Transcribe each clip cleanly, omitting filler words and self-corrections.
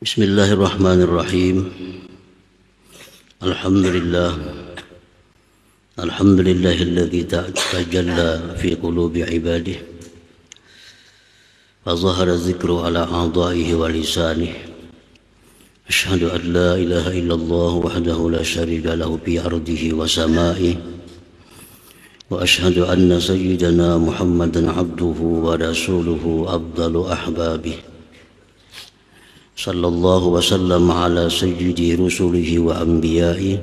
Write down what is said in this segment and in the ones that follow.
Bismillahirrahmanirrahim. Alhamdulillah. Alhamdulillahilladzi tajalla fi qulubi ibadihi wa zahara dzikru ala a'dha'ihi wa lisanihi. Asyhadu an la ilaha illallah wahdahu la syarika lahu fi ardihi wa sama'ihi. Wa asyhadu anna sayyidana Muhammadan abduhu wa rasuluhu afdalu ahbabihi. Sallallahu wa sallam ala sayyidi rusulihi wa anbiya'i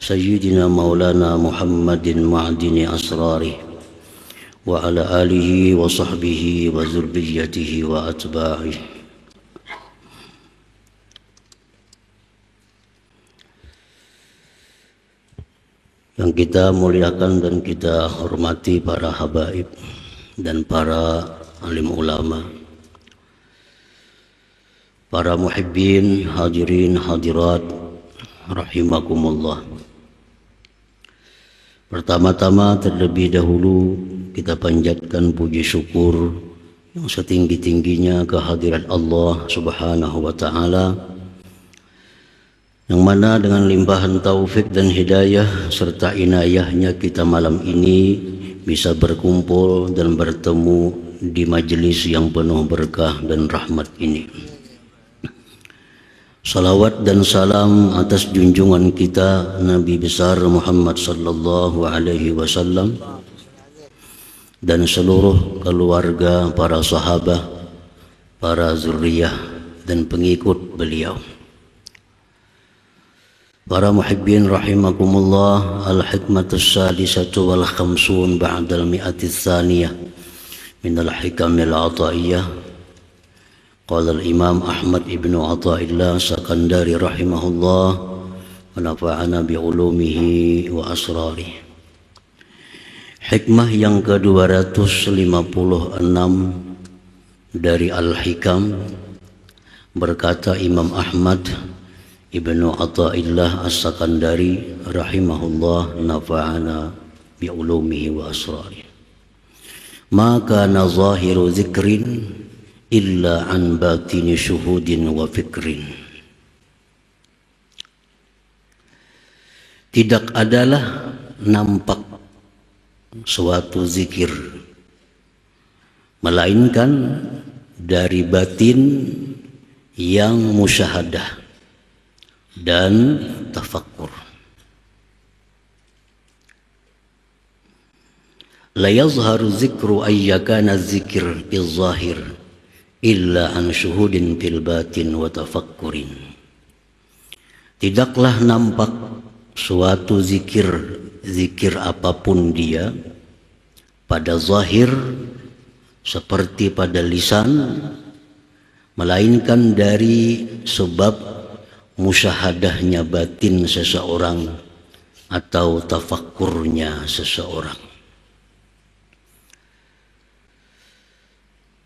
sayyidina maulana Muhammadin ma'adini asrari wa ala alihi wa sahbihi wa zurriyatihi wa atba'i. Yang kita muliakan dan kita hormati para habaib dan para alim ulama, para muhibbin, hadirin, hadirat, rahimakumullah. Pertama-tama terlebih dahulu kita panjatkan puji syukur yang setinggi-tingginya kehadirat Allah Subhanahu wa Ta'ala, yang mana dengan limpahan taufik dan hidayah serta inayahnya kita malam ini bisa berkumpul dan bertemu di majelis yang penuh berkah dan rahmat ini. Salawat dan salam atas junjungan kita Nabi besar Muhammad sallallahu alaihi wasallam dan seluruh keluarga, para sahabat, para zuriyah dan pengikut beliau. Para muhibbin rahimakumullah, al-hikmatus sadisatu wal khamsun ba'dal mi'atis tsaniyah minal hikamil ataiyah. Qala al-Imam Ahmad ibnu Athaillah Sakandari rahimahullah wa nafa'ana bi'ulumihi wa asrarih. Hikmah yang ke-256 dari Al-Hikam, berkata Imam Ahmad ibnu Athaillah As-Sakandari rahimahullah, nafa'ana bi'ulumihi wa asrarih. Maka na zahiru zikrin illa an batini syuhudin wa fikrin. Tidak adalah nampak suatu zikir melainkan dari batin yang musyahadah dan tafakkur. La yazharu zikru ayyakana zikir bil zahir illa an syuhudin fil batin wa tafakkurin. Tidaklah nampak suatu zikir apapun dia pada zahir seperti pada lisan, melainkan dari sebab musyahadahnya batin seseorang atau tafakkurnya seseorang.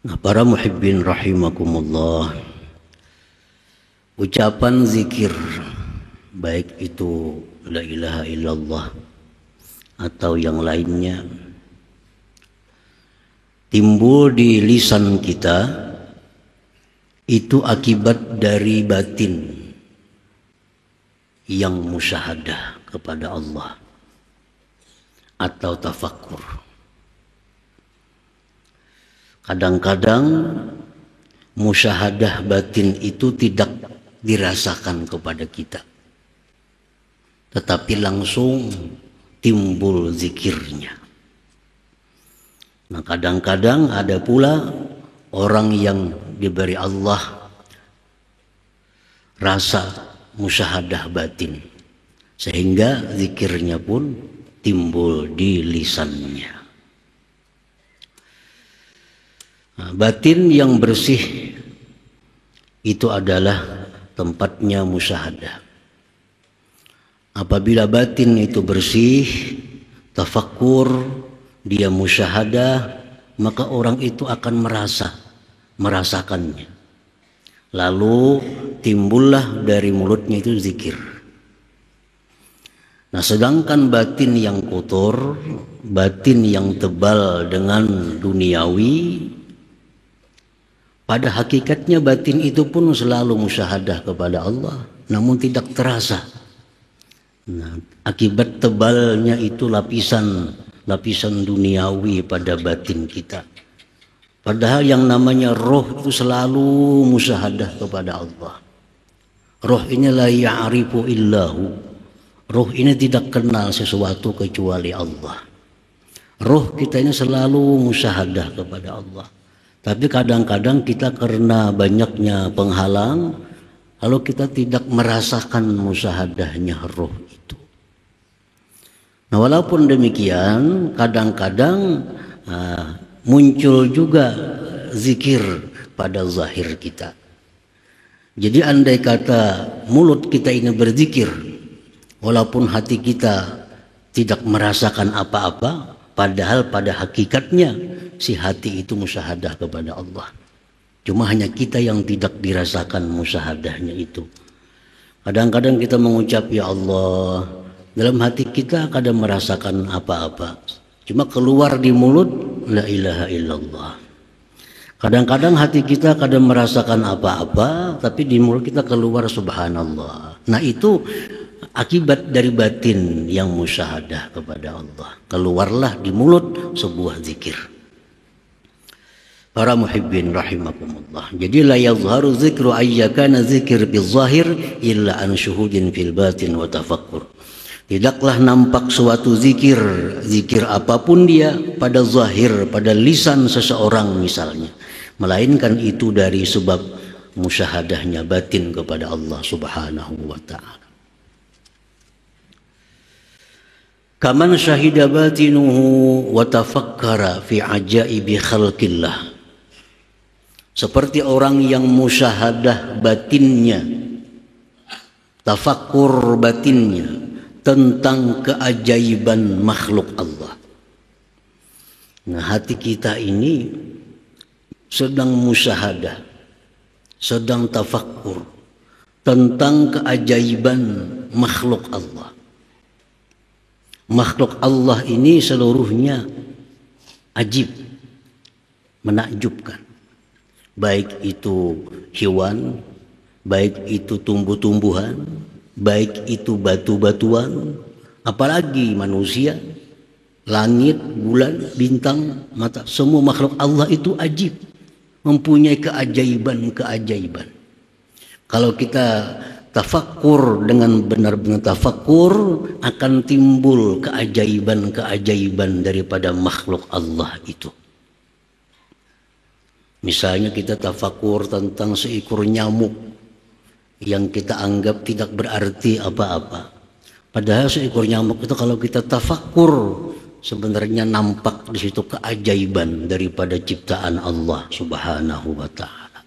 Nah, para muhibbin rahimakumullah, ucapan zikir baik itu la ilaha illallah atau yang lainnya timbul di lisan kita itu akibat dari batin yang musyahadah kepada Allah atau tafakkur. Kadang-kadang musyahadah batin itu tidak dirasakan kepada kita, tetapi langsung timbul zikirnya. Nah, kadang-kadang ada pula orang yang diberi Allah rasa musyahadah batin, sehingga zikirnya pun timbul di lisannya. Nah, batin yang bersih itu adalah tempatnya musyahadah. Apabila batin itu bersih, tafakkur, dia musyahadah, maka orang itu akan merasakannya. Lalu timbullah dari mulutnya itu zikir. Nah, sedangkan batin yang kotor, batin yang tebal dengan duniawi, Pada hakikatnya batin itu pun selalu musyahadah kepada Allah, namun tidak terasa. Nah, akibat tebalnya itu lapisan duniawi pada batin kita. Padahal yang namanya roh itu selalu musyahadah kepada Allah. Roh ini la ya'rifu illahu. Roh ini tidak kenal sesuatu kecuali Allah. Roh kita ini selalu musyahadah kepada Allah. Tapi kadang-kadang kita karena banyaknya penghalang, lalu kita tidak merasakan musyahadahnya roh itu. Nah, walaupun demikian, kadang-kadang muncul juga zikir pada zahir kita. Jadi andai kata mulut kita ini berzikir, walaupun hati kita tidak merasakan apa-apa, padahal pada hakikatnya si hati itu musyahadah kepada Allah. Cuma hanya kita yang tidak dirasakan musyahadahnya itu. Kadang-kadang kita mengucap ya Allah, dalam hati kita kadang merasakan apa-apa, cuma keluar di mulut la ilaha illallah. Kadang-kadang hati kita kadang merasakan apa-apa, tapi di mulut kita keluar subhanallah. Nah, itu akibat dari batin yang musyahadah kepada Allah. Keluarlah di mulut sebuah zikir. Para muhibbin rahimakumullah. Jadi la yazharu zikru ayyakana zikir bil zahir illa an syuhudin fil batin wa tafakkur. Tidaklah nampak suatu zikir apapun dia pada zahir, pada lisan seseorang misalnya, melainkan itu dari sebab musyahadahnya batin kepada Allah Subhanahu wa taala. Kaman syahida batinuhu wa tafakkara fi ajaibi khalqillah. Seperti orang yang musyahadah batinnya, tafakkur batinnya tentang keajaiban makhluk Allah. Nah, hati kita ini sedang musyahadah, sedang tafakkur tentang keajaiban makhluk Allah. Makhluk Allah ini seluruhnya ajib, menakjubkan. Baik itu hewan, baik itu tumbuh-tumbuhan, baik itu batu-batuan, apalagi manusia, langit, bulan, bintang, mata, semua makhluk Allah itu ajib, mempunyai keajaiban-keajaiban. Kalau kita tafakkur dengan benar-benar tafakkur, akan timbul keajaiban-keajaiban daripada makhluk Allah itu. Misalnya kita tafakkur tentang seekor nyamuk yang kita anggap tidak berarti apa-apa. Padahal seekor nyamuk itu kalau kita tafakkur, sebenarnya nampak di situ keajaiban daripada ciptaan Allah Subhanahu wa taala.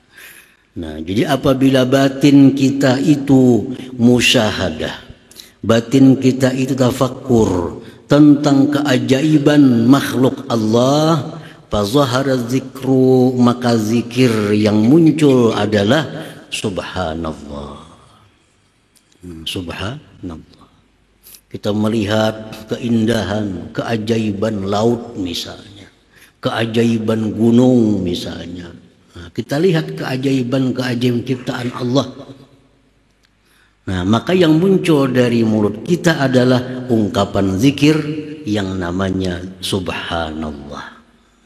Nah, jadi apabila batin kita itu musyahadah, batin kita itu tafakkur tentang keajaiban makhluk Allah, fazahara zikru, maka zikir yang muncul adalah subhanallah. Subhanallah. Kita melihat keindahan, keajaiban laut misalnya, keajaiban gunung misalnya. Nah, kita lihat keajaiban ciptaan Allah. Nah, maka yang muncul dari mulut kita adalah ungkapan zikir yang namanya subhanallah.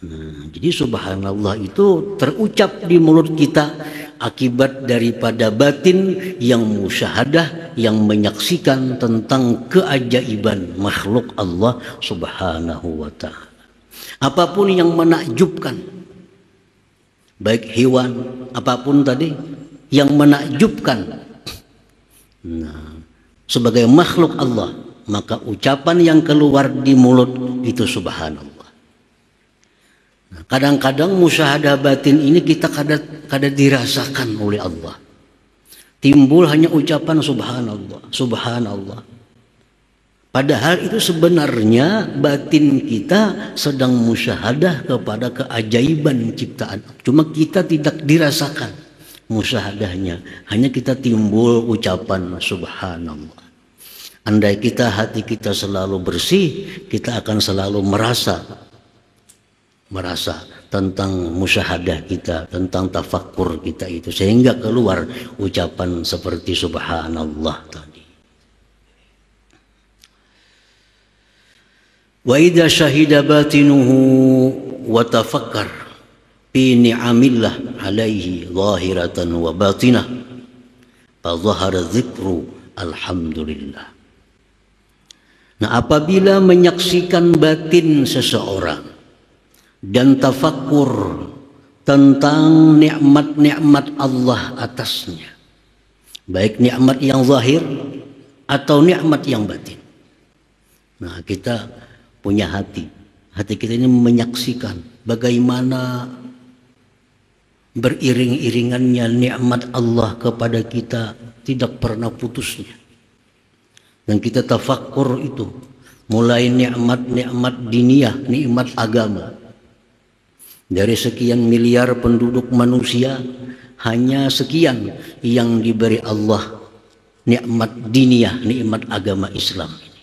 Nah, jadi subhanallah itu terucap di mulut kita akibat daripada batin yang musyahadah, yang menyaksikan tentang keajaiban makhluk Allah Subhanahu wa taala. Apapun yang menakjubkan, baik hewan, apapun tadi yang menakjubkan, nah, sebagai makhluk Allah, maka ucapan yang keluar di mulut itu subhanallah. Kadang-kadang musyahadah batin ini kita kadang dirasakan oleh Allah. Timbul hanya ucapan subhanallah, subhanallah. Padahal itu sebenarnya batin kita sedang musyahadah kepada keajaiban ciptaan. Cuma kita tidak dirasakan musyahadahnya. Hanya kita timbul ucapan subhanallah. Andai hati kita selalu bersih, kita akan selalu merasa tentang musyahadah kita, tentang tafakkur kita itu, sehingga keluar ucapan seperti subhanallah tadi. Wa idza syahida batinuhu wa tafakkar fi ni'amillah alaihi zahiratan wa batinah fa dhahara dzikru alhamdulillah. Nah, apabila menyaksikan batin seseorang dan tafakkur tentang nikmat-nikmat Allah atasnya, baik nikmat yang zahir atau nikmat yang batin. Nah, kita punya hati kita ini menyaksikan bagaimana beriring-iringannya nikmat Allah kepada kita, tidak pernah putusnya. Dan kita tafakkur itu, mulai nikmat-nikmat diniyah, nikmat agama. Dari sekian miliar penduduk manusia, hanya sekian yang diberi Allah nikmat diniyah, nikmat agama Islam ini.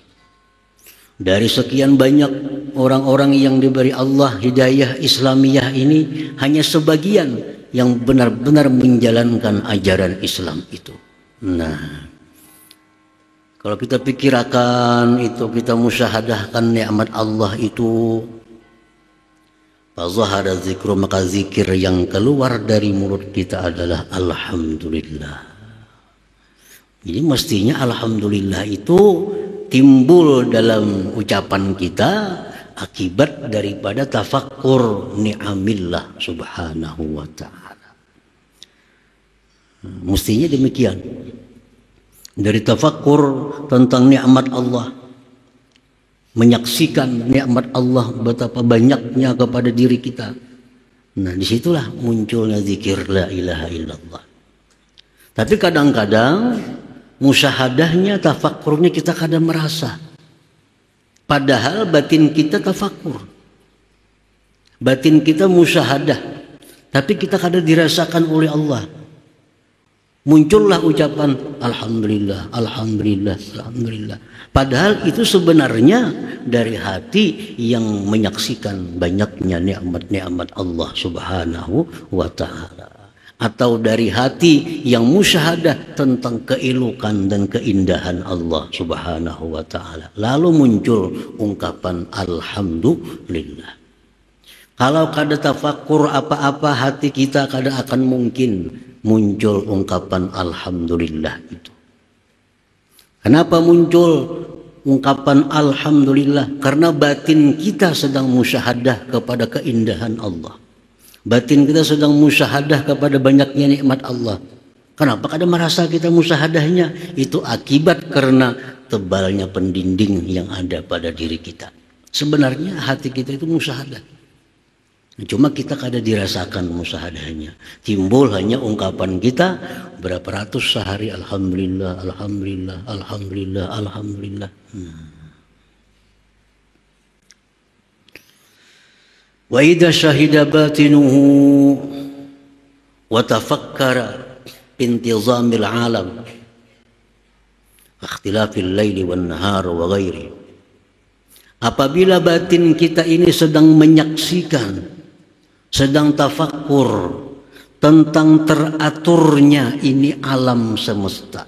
Dari sekian banyak orang-orang yang diberi Allah hidayah Islamiyah ini, hanya sebagian yang benar-benar menjalankan ajaran Islam itu. Nah, kalau kita pikirkan itu, kita musyahadahkan nikmat Allah itu, fazahara zikru, maka zikir yang keluar dari mulut kita adalah alhamdulillah. Jadi mestinya alhamdulillah itu timbul dalam ucapan kita akibat daripada tafakkur ni'amillah subhanahu wa ta'ala. Mestinya demikian. Dari tafakkur tentang nikmat Allah, menyaksikan nikmat Allah betapa banyaknya kepada diri kita. Nah, disitulah munculnya zikir la ilaha illallah. Tapi kadang-kadang musyahadahnya, tafakkurnya kita kadang merasa, padahal batin kita tafakkur, batin kita musyahadah, tapi kita kadang dirasakan oleh Allah. Muncullah ucapan alhamdulillah, alhamdulillah, alhamdulillah. Padahal itu sebenarnya dari hati yang menyaksikan banyaknya nikmat-nikmat Allah subhanahu wa ta'ala. Atau dari hati yang musyahadah tentang keelokan dan keindahan Allah subhanahu wa ta'ala. Lalu muncul ungkapan alhamdulillah. Kalau kada tafakkur apa-apa, hati kita kada akan mungkin muncul ungkapan alhamdulillah itu. Kenapa muncul ungkapan alhamdulillah? Karena batin kita sedang musyahadah kepada keindahan Allah. Batin kita sedang musyahadah kepada banyaknya nikmat Allah. Kenapa kada merasa kita musyahadahnya? Itu akibat karena tebalnya pendinding yang ada pada diri kita. Sebenarnya hati kita itu musyahadah. Cuma kita kada dirasakan musyahadahnya. Timbul hanya ungkapan kita berapa ratus sehari, alhamdulillah, alhamdulillah, alhamdulillah, alhamdulillah. Wa idza syahida batinuhu wa tafakkara intizamil alam ikhtilafil laili wan nahar wa ghairi. Apabila batin kita ini sedang menyaksikan, sedang tafakkur tentang teraturnya ini alam semesta,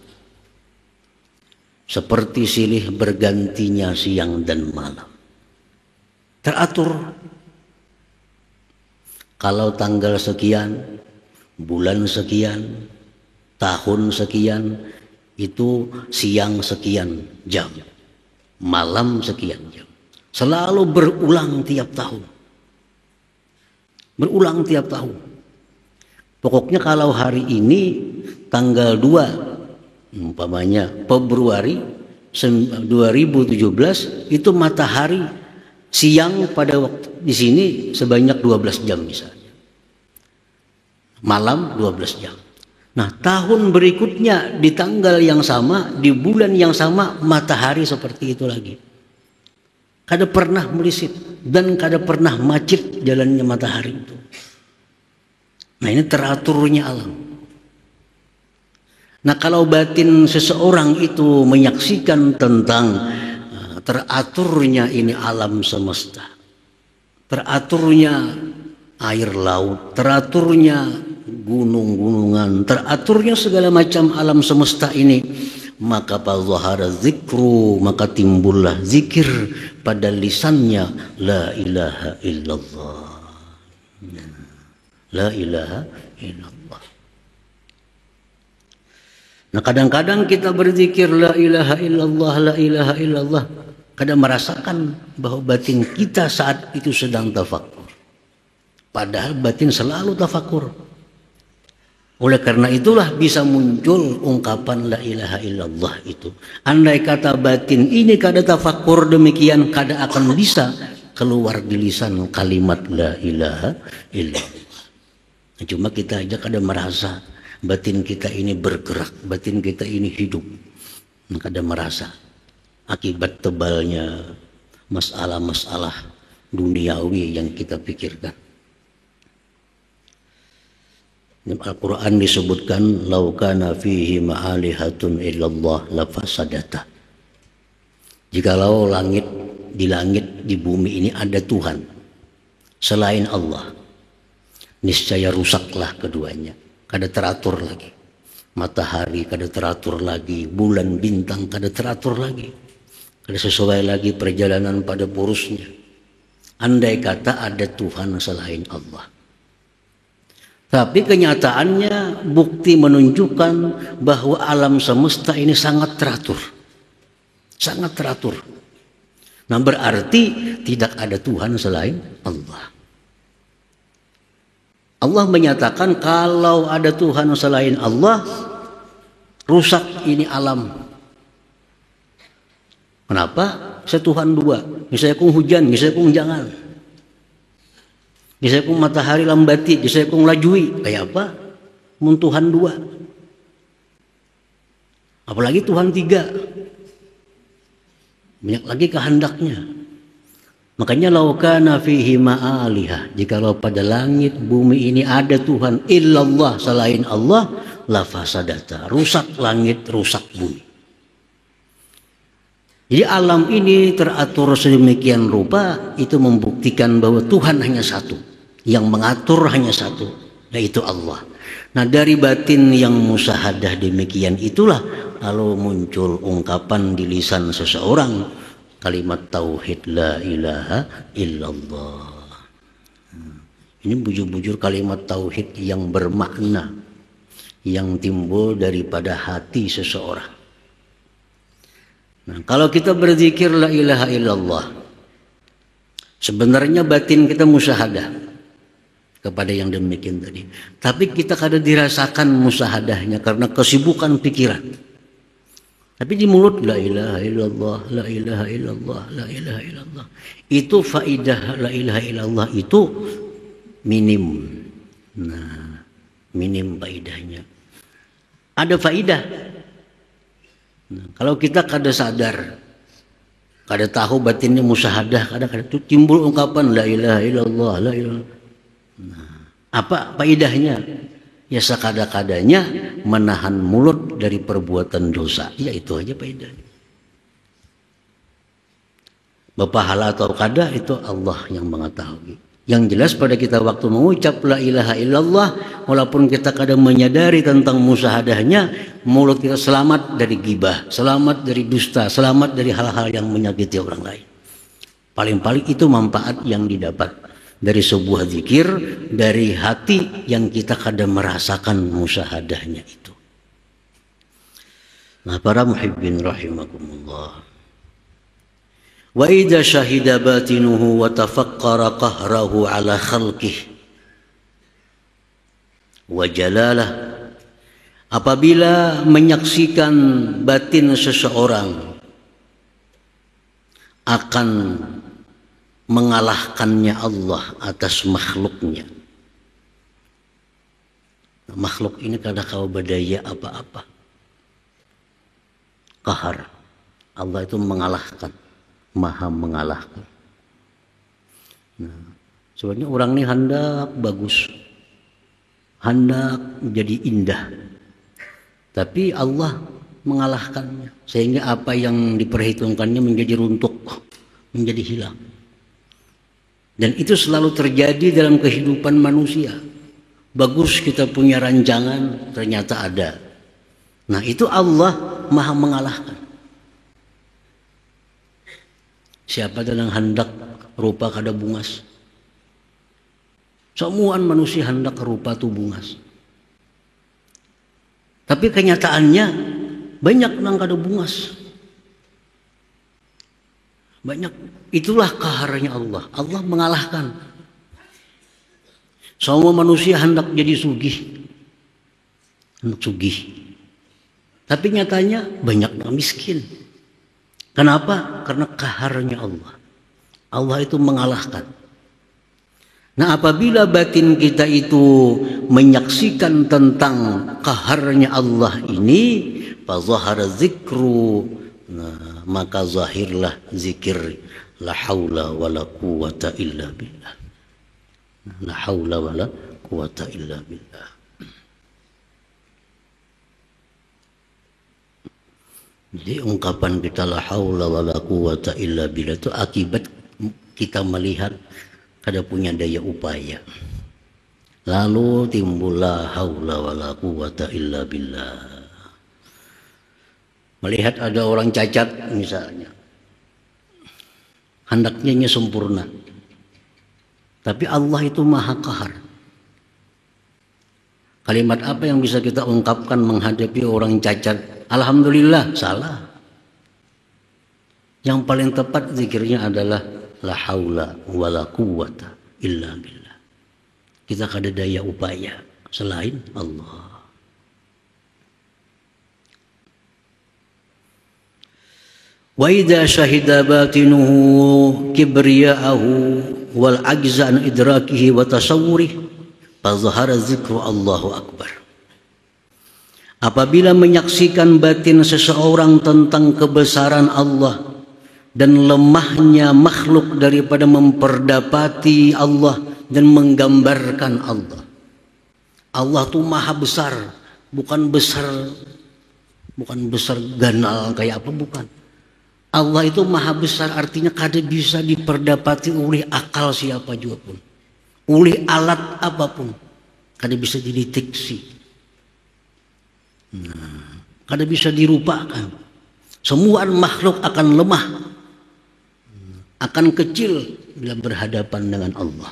seperti silih bergantinya siang dan malam, teratur. Kalau tanggal sekian, bulan sekian, tahun sekian, itu siang sekian jam, malam sekian jam. Selalu berulang tiap tahun. Berulang tiap tahun. Pokoknya kalau hari ini tanggal 2 umpamanya Februari 2017, itu matahari siang pada waktu di sini sebanyak 12 jam misalnya. Malam 12 jam. Nah, tahun berikutnya di tanggal yang sama, di bulan yang sama, matahari seperti itu lagi. Kada pernah melisit dan kada pernah macet jalannya matahari itu. Nah, ini teraturnya alam. Nah, kalau batin seseorang itu menyaksikan tentang teraturnya ini alam semesta, teraturnya air laut, teraturnya gunung-gunungan, teraturnya segala macam alam semesta ini, maka fazahara zikru, maka timbullah zikir pada lisannya, la ilaha illallah, la ilaha illallah. Nah, kadang-kadang kita berzikir la ilaha illallah, la ilaha illallah, kadang merasakan bahwa batin kita saat itu sedang tafakur, padahal batin selalu tafakur. Oleh karena itulah bisa muncul ungkapan la ilaha illallah itu. Andai kata batin ini kada tafakur demikian, kada akan bisa keluar di lisan kalimat la ilaha illallah. Cuma kita aja kada merasa batin kita ini bergerak, batin kita ini hidup. Kada merasa akibat tebalnya masalah-masalah duniawi yang kita pikirkan. Al-Quran disebutkan lau kana fihi ma'alihatun illallah lafasadata. Jikalau langit di bumi ini ada Tuhan selain Allah, niscaya rusaklah keduanya. Kada teratur lagi. Matahari kada teratur lagi, bulan bintang kada teratur lagi. Kada sesuai lagi perjalanan pada porosnya. Andai kata ada Tuhan selain Allah. Tapi kenyataannya bukti menunjukkan bahwa alam semesta ini sangat teratur. Sangat teratur. Nah, berarti tidak ada Tuhan selain Allah. Allah menyatakan kalau ada Tuhan selain Allah, rusak ini alam. Kenapa? Saya Tuhan dua. Misalnya kung hujan, misalnya kung jangan. Misalnya kung matahari lambati, misalnya kung lajui. Kayak apa? Mun Tuhan dua. Apalagi Tuhan tiga. Banyak lagi kehendaknya. Makanya laukana fihi ma'alihah, jikalau pada langit bumi ini ada Tuhan illallah selain Allah, lafasadata, rusak langit, rusak bumi. Jadi alam ini teratur sedemikian rupa, itu membuktikan bahwa Tuhan hanya satu, yang mengatur hanya satu, yaitu Allah. Nah, dari batin yang musyahadah demikian itulah lalu muncul ungkapan di lisan seseorang kalimat tauhid la ilaha illallah. Ini bujur-bujur kalimat tauhid yang bermakna, yang timbul daripada hati seseorang. Nah, kalau kita berzikir la ilaha illallah, sebenarnya batin kita musyahadah kepada yang demikian tadi. Tapi kita kadang dirasakan musyahadahnya karena kesibukan pikiran. Tapi di mulut la ilaha illallah, la ilaha illallah, la ilaha illallah. Itu faidah la ilaha illallah itu minim. Nah, minim faidahnya. Ada faidah. Nah, kalau kita kada sadar, kada tahu batinnya musyahadah, kada itu timbul ungkapan la ilaha illallah, la ilaha. Nah, apa faidahnya? Ya sekada-kadanya menahan mulut dari perbuatan dosa. Ya itu aja faedahnya. Berpahala atau kada itu Allah yang mengetahui. Yang jelas pada kita waktu mengucap la ilaha illallah, walaupun kita kadang menyadari tentang musyahadahnya, mulut kita selamat dari ghibah, selamat dari dusta, selamat dari hal-hal yang menyakiti orang lain. Paling-paling itu manfaat yang didapat dari sebuah zikir, dari hati yang kita kadang merasakan musyahadahnya itu. Nah, para muhibbin rahimakumullah. Wa idza syahida batinuhu wa tafakkara qahrahu ala khalqih wa jalalah. Apabila menyaksikan batin seseorang akan mengalahkannya Allah atas makhluknya. Makhluk ini kadang kau berdaya apa-apa. Qahar. Allah itu mengalahkan, maha mengalahkan. Nah, sebenarnya orang ini hendak bagus, hendak menjadi indah, tapi Allah mengalahkannya sehingga apa yang diperhitungkannya menjadi runtuh, menjadi hilang. Dan itu selalu terjadi dalam kehidupan manusia. Bagus kita punya rancangan, ternyata ada. Nah itu Allah maha mengalahkan. Siapa yang hendak rupa kada bungas? Semuaan manusia hendak rupa tu bungas. Tapi kenyataannya banyak nang kada bungas. Banyak. Itulah kaharnya Allah. Allah mengalahkan. Semua manusia hendak jadi sugih. Hendak sugih. Tapi nyatanya banyak yang miskin. Kenapa? Karena kaharnya Allah. Allah itu mengalahkan. Nah apabila batin kita itu menyaksikan tentang kaharnya Allah ini, fazahara zikru, nah, maka zahirlah zikir la haula wala quwata illa billah. La haula wala quwata illa billah. Jadi ungkapan kita la haula wala quwata illa billah itu akibat kita melihat kada punya daya upaya. Lalu timbul la haula wala quwata illa billah. Melihat ada orang cacat misalnya, hendaknya sempurna, tapi Allah itu maha kahar. Kalimat apa yang bisa kita ungkapkan menghadapi orang cacat? Alhamdulillah, salah. Yang paling tepat zikirnya adalah la haula wala quwata illa billah. Kita kada daya upaya selain Allah. Wa idza syahida batinuhu kibriya'ahu wal ajza an idrakihi wa tasawwurihi fa zahara zikru Allahu akbar. Apabila menyaksikan batin seseorang tentang kebesaran Allah dan lemahnya makhluk daripada memperdapati Allah dan menggambarkan Allah. Allah tuh maha besar, bukan besar ganal kayak apa, bukan. Allah itu maha besar, artinya kada bisa diperdapati oleh akal siapa juga pun, oleh alat apapun, kada bisa dideteksi. Nah, kada bisa dirupakan. Semua makhluk akan lemah, akan kecil bila berhadapan dengan Allah.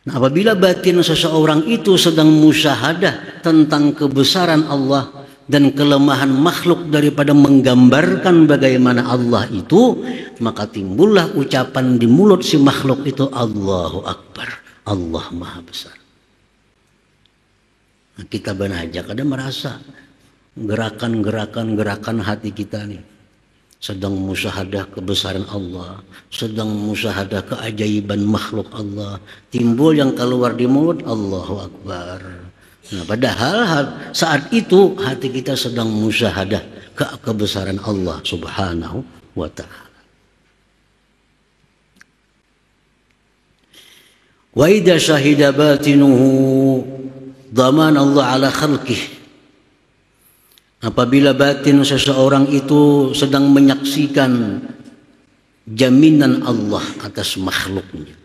Nah, apabila batin seseorang itu sedang musyahadah tentang kebesaran Allah dan kelemahan makhluk daripada menggambarkan bagaimana Allah itu, maka timbullah ucapan di mulut si makhluk itu, Allahu Akbar, Allah maha besar. Nah, kita benaja kadang merasa gerakan hati kita nih sedang musyahadah kebesaran Allah, sedang musyahadah keajaiban makhluk Allah, timbul yang keluar di mulut Allahu Akbar. Nah, padahal saat itu hati kita sedang musyahadah kebesaran Allah Subhanahu wa ta'ala. Wa idza syahida batinuhu dhaman Allah ala khalqih. Apabila batin seseorang itu sedang menyaksikan jaminan Allah atas makhluknya.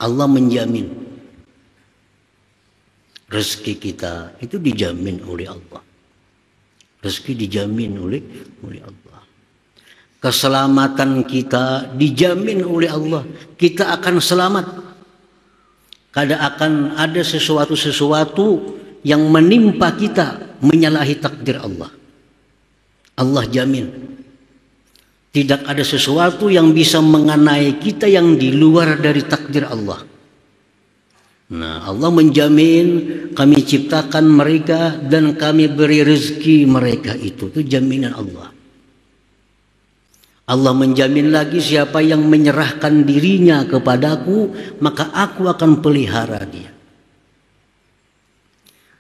Allah menjamin rezeki kita itu dijamin oleh Allah. Rezeki dijamin oleh Allah. Keselamatan kita dijamin oleh Allah. Kita akan selamat. Kada akan ada sesuatu yang menimpa kita menyalahi takdir Allah. Allah jamin. Tidak ada sesuatu yang bisa mengenai kita yang di luar dari takdir Allah. Nah, Allah menjamin kami ciptakan mereka dan kami beri rezeki mereka itu jaminan Allah. Allah menjamin lagi siapa yang menyerahkan dirinya kepadaku, maka aku akan pelihara dia.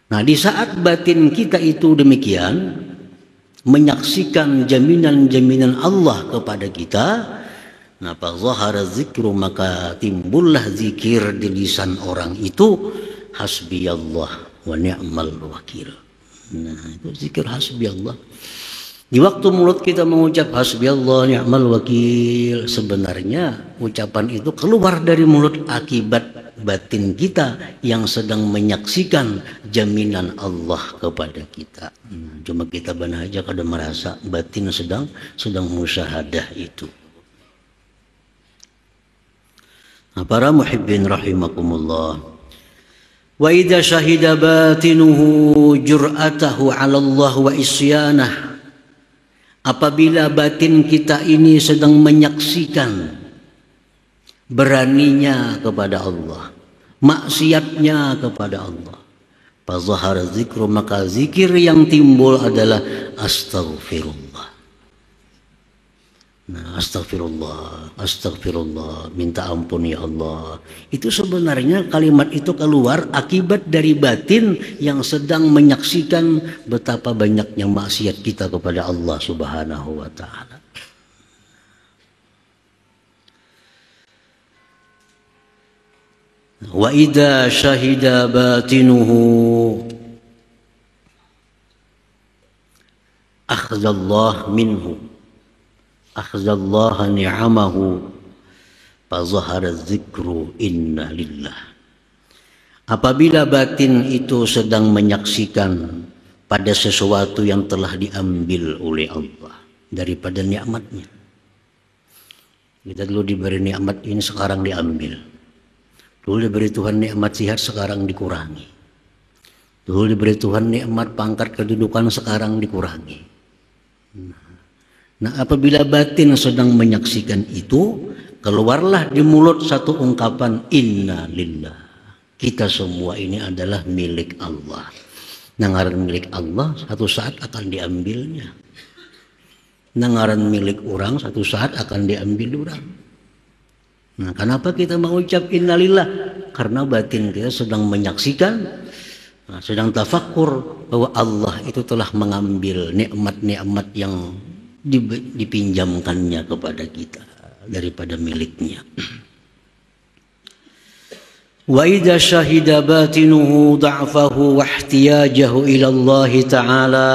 Nah, di saat batin kita itu demikian, menyaksikan jaminan-jaminan Allah kepada kita, nah, zahara zikru, maka timbullah zikir di lisan orang itu, hasbiyallah wa ni'mal wakil. Nah, itu zikir hasbiyallah Di waktu mulut kita mengucap hasbiyallah ni'mal wakil, sebenarnya ucapan itu keluar dari mulut akibat batin kita yang sedang menyaksikan jaminan Allah kepada kita. Cuma kita benar aja kada merasa batin sedang musyahadah itu. Nah, para muhibbin rahimakumullah. Wa idza syahida batinuhu jur'atahu 'ala Allah wa isyanah. Apabila batin kita ini sedang menyaksikan beraninya kepada Allah, maksiatnya kepada Allah, fazahara zikru, maka zikir yang timbul adalah astaghfirullah. Nah, astagfirullah, minta ampun ya Allah. Itu sebenarnya kalimat itu keluar akibat dari batin yang sedang menyaksikan betapa banyaknya maksiat kita kepada Allah Subhanahu wa ta'ala. Wa idza syahida batinuhu akhzallah minhu, akhzallaha ni'amahu, fazahara zikru inna lillah. Apabila batin itu sedang menyaksikan pada sesuatu yang telah diambil oleh Allah daripada nikmatnya. Kita dulu diberi nikmat ini, sekarang diambil. Dulu diberi Tuhan nikmat sehat, sekarang dikurangi. Dulu diberi Tuhan nikmat pangkat kedudukan, sekarang dikurangi. Nah, apabila batin sedang menyaksikan itu, keluarlah di mulut satu ungkapan inna lillah. Kita semua ini adalah milik Allah. Nangaran milik Allah satu saat akan diambilnya. Nangaran milik orang satu saat akan diambil orang. Nah, kenapa kita mengucap innalillah? Karena batin kita sedang menyaksikan, sedang tafakkur bahwa Allah itu telah mengambil nikmat-nikmat yang dipinjamkannya kepada kita daripada miliknya. Wa idza syahida batinuhu da'fahu wa ihtiyajahu ila Allah Ta'ala,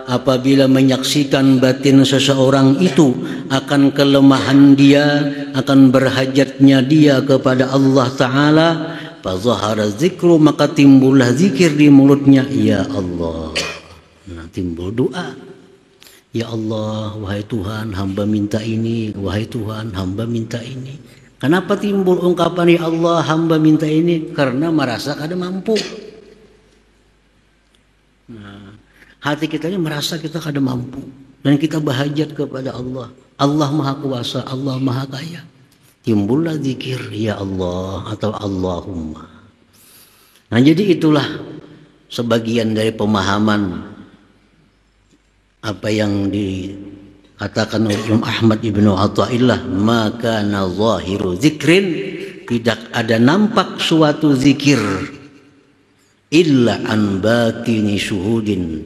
apabila menyaksikan batin seseorang itu akan kelemahan dia, akan berhajatnya dia kepada Allah Ta'ala, fazahara zikru, maka timbullah zikir di mulutnya, ya Allah. Nah, timbul doa, ya Allah, wahai Tuhan, hamba minta ini, wahai Tuhan, hamba minta ini. Kenapa timbul ungkapan ya Allah, hamba minta ini? Karena merasa kada mampu. Nah, hati kita ini merasa kita kada mampu dan kita berhajat kepada Allah. Allah Maha Kuasa, Allah Maha Kaya. Timbullah zikir ya Allah atau Allahumma. Nah, jadi itulah sebagian dari pemahaman apa yang dikatakan oleh Imam Ahmad Ibnu Athaillah, maka zahiru zikrin, tidak ada nampak suatu zikir illa an batini syuhudin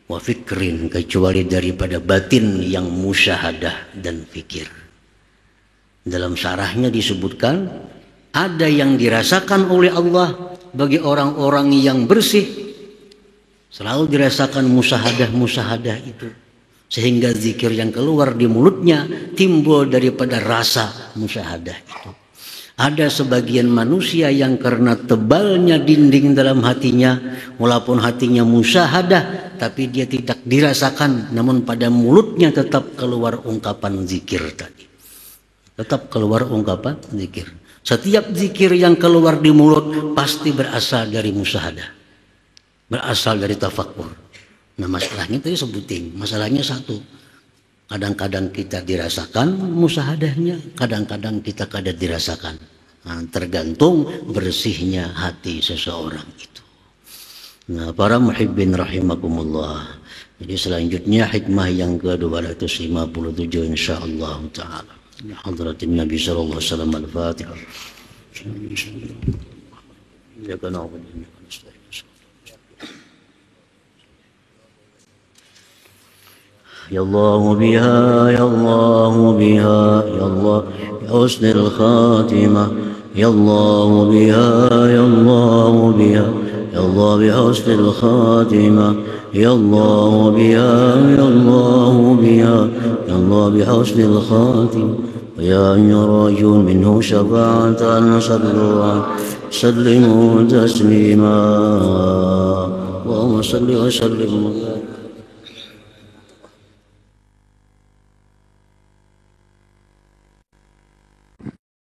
wa fikrin, kecuali daripada batin yang musyahadah dan fikir. Dalam syarahnya disebutkan ada yang dirasakan oleh Allah bagi orang-orang yang bersih, selalu dirasakan musyahadah itu, sehingga zikir yang keluar di mulutnya timbul daripada rasa musyahadah itu. Ada sebagian manusia yang karena tebalnya dinding dalam hatinya, walaupun hatinya musyahadah, tapi dia tidak dirasakan, namun pada mulutnya tetap keluar ungkapan zikir tadi. Tetap keluar ungkapan zikir. Setiap zikir yang keluar di mulut pasti berasal dari musyahadah, berasal dari tafakkur. Nah, masalahnya tadi sebutin, masalahnya satu, kadang-kadang kita dirasakan musyahadahnya, kadang-kadang kita kada dirasakan. Nah, tergantung bersihnya hati seseorang itu. Nah, para muhibbin rahimakumullah. Jadi selanjutnya hikmah yang ke-257 insyaallah taala. Hadratin Nabi sallallahu alaihi wasallam, al-Fatihah. Ya kana يا الله بها يا الله بها يا الله بحسن الخاتمة يا الله بها يا الله بها يا الله بحسن الخاتمة يا الله بها يا الله بها يا الله بحسن الخاتمة ويا أن راجون منه شفاعة صلوا سلموا تسليما اللهم صل وسلم